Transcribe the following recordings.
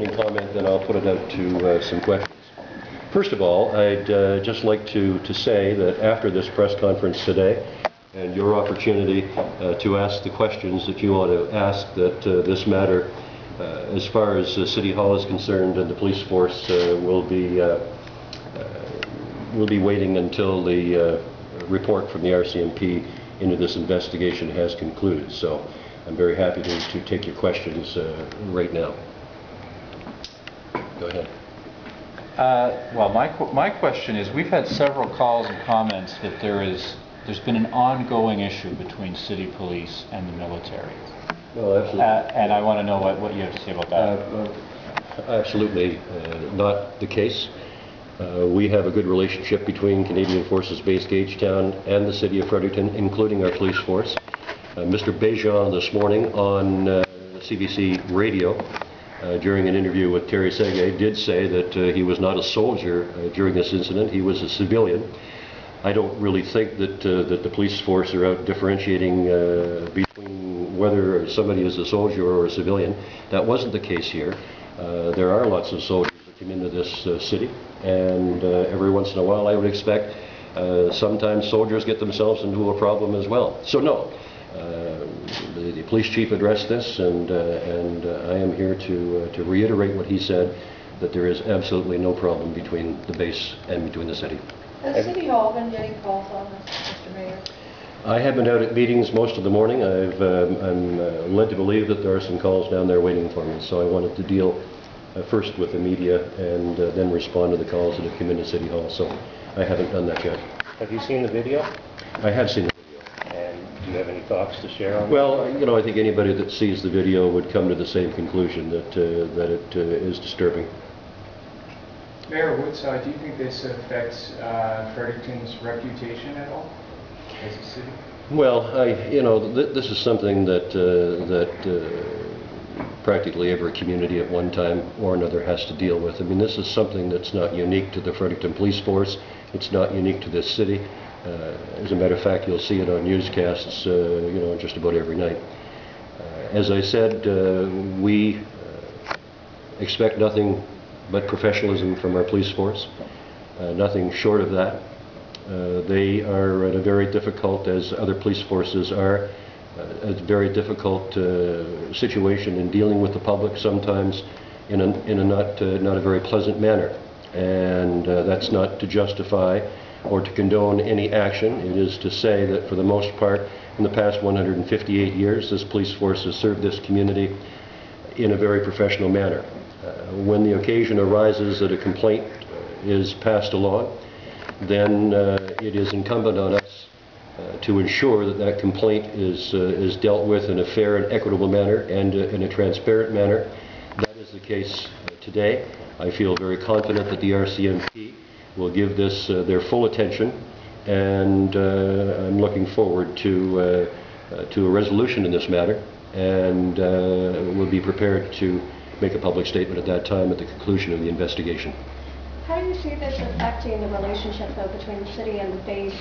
opening comment, then I'll put it out to some questions. First of all, I'd just like to say that after this press conference today, and your opportunity to ask the questions that you want to ask, that this matter, as far as City Hall is concerned and the police force, will be waiting until the report from the RCMP into this investigation has concluded. So I'm very happy to take your questions right now. Go ahead. Well, my question is, we've had several calls and comments that there's been an ongoing issue between city police and the military. Well, absolutely. And I want to know what you have to say about that. Absolutely not the case. We have a good relationship between Canadian Forces Base Gagetown and the City of Fredericton, including our police force. Mr. Bejan this morning on CBC radio during an interview with Terry Sege did say that he was not a soldier during this incident. He was a civilian. I don't really think that the police force are out differentiating between whether somebody is a soldier or a civilian. That wasn't the case here. There are lots of soldiers that come into this city, and every once in a while I would expect sometimes soldiers get themselves into a problem as well. So no, the police chief addressed this, and I am here to reiterate what he said, that there is absolutely no problem between the base and between the city. Has City Hall been getting calls on this, Mr. Mayor? I have been out at meetings most of the morning. I'm led to believe that there are some calls down there waiting for me, so I wanted to deal first with the media and then respond to the calls that have come into City Hall, so I haven't done that yet. Have you seen the video? I have seen the video. And do you have any thoughts to share on that? Well, you know, I think anybody that sees the video would come to the same conclusion, that it is disturbing. Mayor Woodside, do you think this affects Fredericton's reputation at all as a city? Well, this is something that practically every community at one time or another has to deal with. I mean, this is something that's not unique to the Fredericton Police Force. It's not unique to this city. As a matter of fact, you'll see it on newscasts, just about every night. As I said, we expect nothing but professionalism from our police force, nothing short of that. They are at a very difficult, as other police forces are, a very difficult situation in dealing with the public, sometimes in a not a very pleasant manner. And that's not to justify or to condone any action. It is to say that for the most part, in the past 158 years, this police force has served this community in a very professional manner. When the occasion arises that a complaint is passed along, then it is incumbent on us to ensure that that complaint is dealt with in a fair and equitable manner and in a transparent manner. That is the case today. I feel very confident that the RCMP will give this their full attention, and I'm looking forward to a resolution in this matter, and we'll be prepared to make a public statement at that time at the conclusion of the investigation. How do you see this affecting the relationship, though, between the city and the base,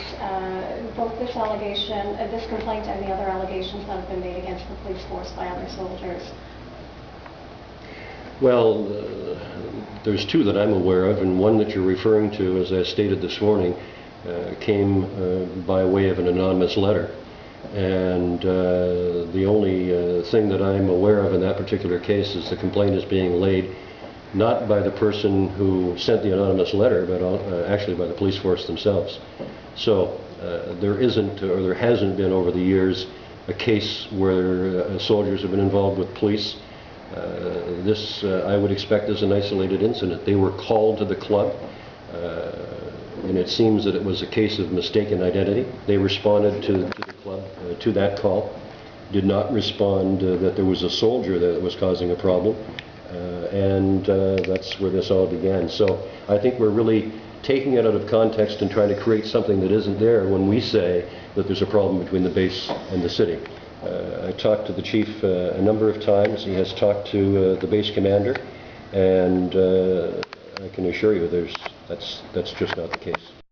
both this allegation, this complaint and the other allegations that have been made against the police force by other soldiers? Well, there's two that I'm aware of, and one that you're referring to, as I stated this morning, came by way of an anonymous letter. And the only thing that I'm aware of in that particular case is the complaint is being laid not by the person who sent the anonymous letter, but actually by the police force themselves. So there isn't, or there hasn't been over the years, a case where soldiers have been involved with police. This, I would expect, is an isolated incident. They were called to the club, and it seems that it was a case of mistaken identity. They responded to the club, to that call, did not respond that there was a soldier that was causing a problem, and that's where this all began. So I think we're really taking it out of context and trying to create something that isn't there when we say that there's a problem between the base and the city. I talked to the chief a number of times. He has talked to the base commander, and I can assure you that's just not the case.